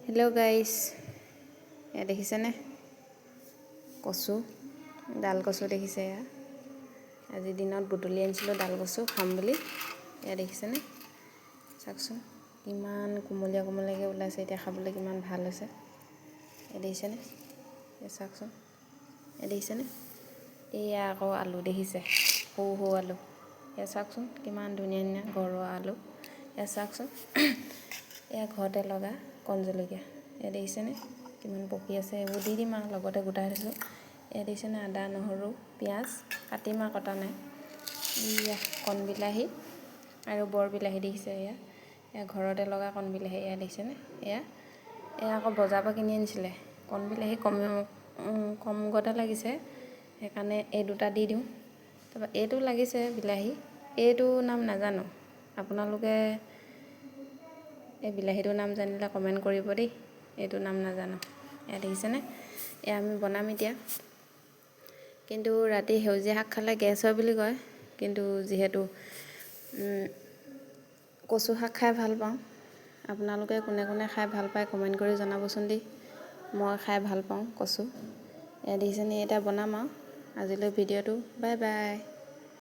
Hello' গাইছ, এয়া দেখিছেনে কচু, ডাল কচু দেখিছে। এয়া আজি দিনত বুটলি আনিছিলোঁ ডাল কচু খাম বুলি। এয়া দেখিছেনে, চাওকচোন কিমান কোমলীয়া কোমলীয়াকৈ ওলাইছে। এতিয়া খাবলৈ কিমান ভাল হৈছে। এয়া দেখিছেনে, এয়া চাওকচোন, এয়া দেখিছেনে। এয়া আকৌ আলু দেখিছে, সৰু সৰু আলু। এয়া চাওকচোন কিমান ধুনীয়া ধুনীয়া ঘৰুৱা আলু। এয়া চাওকচোন, এয়া ঘৰতে লগা কণ জলকীয়া। এয়া দেখিছেনে কিমান পকি আছে। এইবোৰ দি দিম আৰু লগতে গোটাই থৈছোঁ। এয়া দেখিছেনে আদা নহৰু পিঁয়াজ কাটিম আৰু কটা নাই। এয়া কণ বিলাহী আৰু বৰ বিলাহী দেখিছে। এয়া ঘৰতে লগা কণ বিলাহী। এয়া দেখিছেনে, এয়া আকৌ বজাৰৰ পৰা কিনি আনিছিলে। কণ বিলাহী কম গতে লাগিছে, সেইকাৰণে এই দুটা দি দিওঁ। তাৰপৰা এইটো লাগিছে বিলাহী, এইটো নাম নাজানো। আপোনালোকে এই বিলাহীটোৰ নাম জানিলে কমেণ্ট কৰিব দেই। এইটো নাম নাজানো। এয়া দেখিছেনে, এয়া আমি বনাম এতিয়া। কিন্তু ৰাতি সেউজীয়া শাক খালে গেছ হয় বুলি কয়। কিন্তু যিহেতু কচু শাক খাই ভাল পাওঁ, আপোনালোকে কোনে কোনে খাই ভাল পায় কমেণ্ট কৰি জনাবচোন দেই। মই খাই ভাল পাওঁ কচু। এয়া দেখিছেনে, এতিয়া বনাম আৰু আজিলৈ ভিডিঅ'টো বাই বাই।